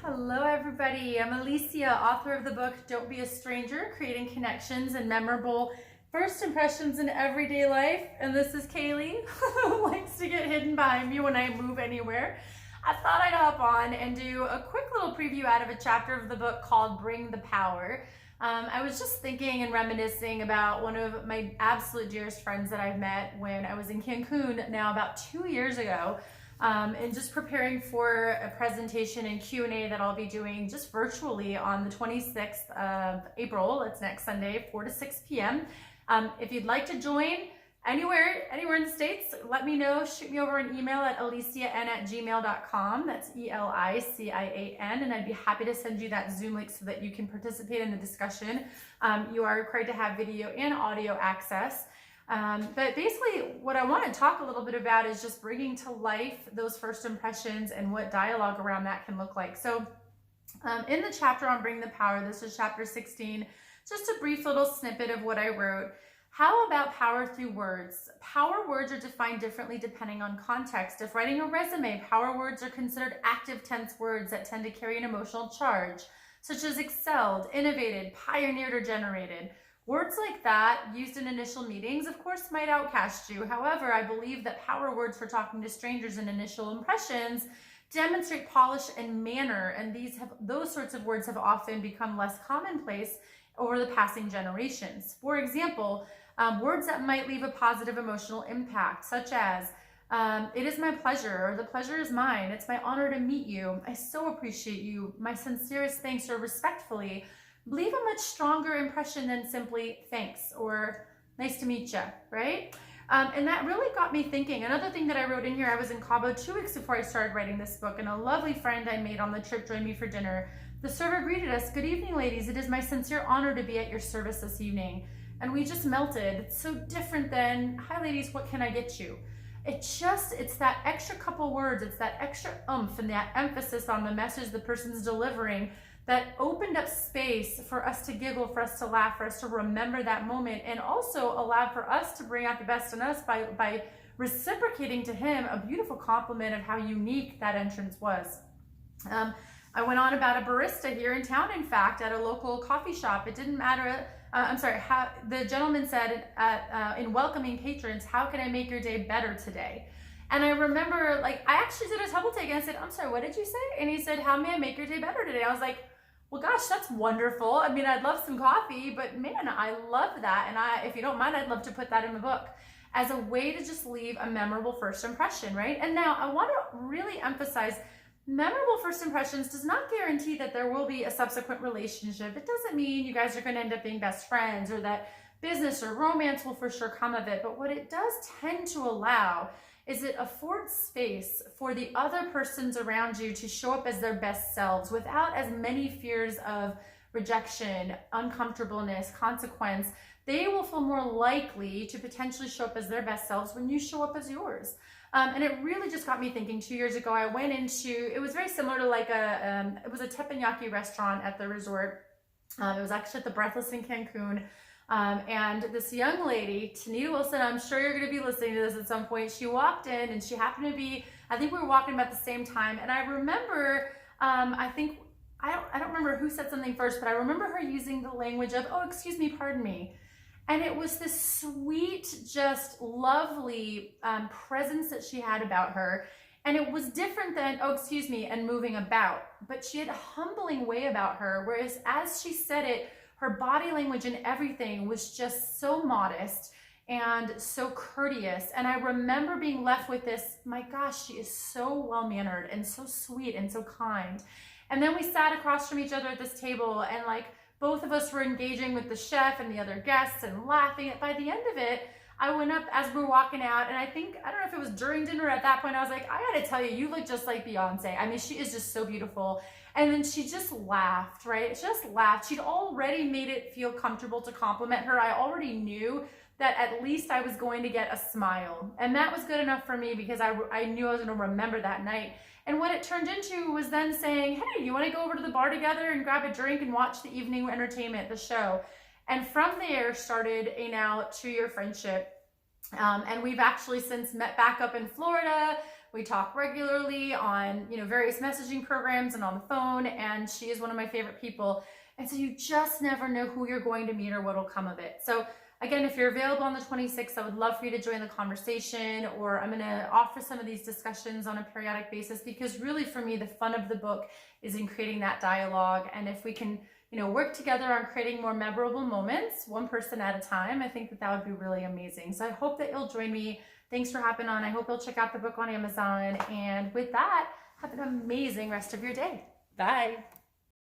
Hello, everybody. I'm Alicia, author of the book Don't Be a Stranger, Creating Connections and Memorable First Impressions in Everyday Life. And this is Kaylee, who likes to get hidden behind me when I move anywhere. I thought I'd hop on and do a quick little preview out of a chapter of the book called Bring the Power. I was just thinking and reminiscing about one of my absolute dearest friends that I've met when I was in Cancun now about 2 years ago. And just preparing for a presentation and Q&A that I'll be doing just virtually on the 26th of April. It's next Sunday, 4 to 6 p.m. If you'd like to join anywhere in the States, let me know. Shoot me over an email at alician@gmail.com. That's ELICIAN, and I'd be happy to send you that Zoom link so that you can participate in the discussion. You are required to have video and audio access. But basically what I want to talk a little bit about is just bringing to life those first impressions and what dialogue around that can look like. So in the chapter on Bring the Power, this is chapter 16, just a brief little snippet of what I wrote. How about power through words? Power words are defined differently depending on context. If writing a resume, power words are considered active tense words that tend to carry an emotional charge, such as excelled, innovated, pioneered, or generated. Words like that, used in initial meetings, of course, might outcast you. However, I believe that power words for talking to strangers and initial impressions demonstrate polish and manner, and those sorts of words have often become less commonplace over the passing generations. For example, words that might leave a positive emotional impact, such as, it is my pleasure, or the pleasure is mine, it's my honor to meet you, I so appreciate you, my sincerest thanks, or respectfully, leave a much stronger impression than simply thanks or nice to meet you, right? And that really got me thinking. Another thing that I wrote in here, I was in Cabo 2 weeks before I started writing this book, and a lovely friend I made on the trip joined me for dinner. The server greeted us, "Good evening, ladies. It is my sincere honor to be at your service this evening." And we just melted. It's so different than, "Hi, ladies, what can I get you?" It's that extra couple words, it's that extra oomph and that emphasis on the message the person's delivering that opened up space for us to giggle, for us to laugh, for us to remember that moment, and also allowed for us to bring out the best in us by reciprocating to him a beautiful compliment of how unique that entrance was. I went on about a barista here in town, in fact, at a local coffee shop. It didn't matter, how the gentleman said in welcoming patrons, "How can I make your day better today?" And I remember, I actually did a double take and I said, "I'm sorry, what did you say?" And he said, "How may I make your day better today?" I was like, well, gosh, that's wonderful. I mean, I'd love some coffee, but man, I love that. And if you don't mind, I'd love to put that in the book as a way to just leave a memorable first impression, right? And now I want to really emphasize memorable first impressions does not guarantee that there will be a subsequent relationship. It doesn't mean you guys are going to end up being best friends or that business or romance will for sure come of it. But what it does tend to allow is it affords space for the other persons around you to show up as their best selves without as many fears of rejection, uncomfortableness, consequence. They will feel more likely to potentially show up as their best selves when you show up as yours. And it really just got me thinking. 2 years ago, I went into, it was very similar to it was a teppanyaki restaurant at the resort. It was actually at the Breathless in Cancun. And this young lady, Tanita Wilson, I'm sure you're going to be listening to this at some point. She walked in and she happened to be, I think we were walking about the same time. And I remember, I don't remember who said something first, but I remember her using the language of, "Oh, excuse me, pardon me." And it was this sweet, just lovely presence that she had about her. And it was different than, "Oh, excuse me," and moving about. But she had a humbling way about her. Whereas as she said it, her body language and everything was just so modest and so courteous. And I remember being left with this, my gosh, she is so well-mannered and so sweet and so kind. And then we sat across from each other at this table, and both of us were engaging with the chef and the other guests and laughing. By the end of it, I went up as we were walking out, and I don't know if it was during dinner at that point, I was like, "I gotta tell you, you look just like Beyonce. I mean, she is just so beautiful." And then she just laughed, right? She just laughed. She'd already made it feel comfortable to compliment her. I already knew that at least I was going to get a smile. And that was good enough for me because I knew I was going to remember that night. And what it turned into was then saying, "Hey, you want to go over to the bar together and grab a drink and watch the evening entertainment, the show?" And from there started a now 2-year friendship. And we've actually since met back up in Florida. We talk regularly on, various messaging programs and on the phone, and she is one of my favorite people. And so you just never know who you're going to meet or what will come of it. So again, if you're available on the 26th, I would love for you to join the conversation, or I'm going to offer some of these discussions on a periodic basis, because really for me, the fun of the book is in creating that dialogue. And if we can, work together on creating more memorable moments, one person at a time, I think that would be really amazing. So I hope that you'll join me. Thanks for hopping on. I hope you'll check out the book on Amazon. And with that, have an amazing rest of your day. Bye.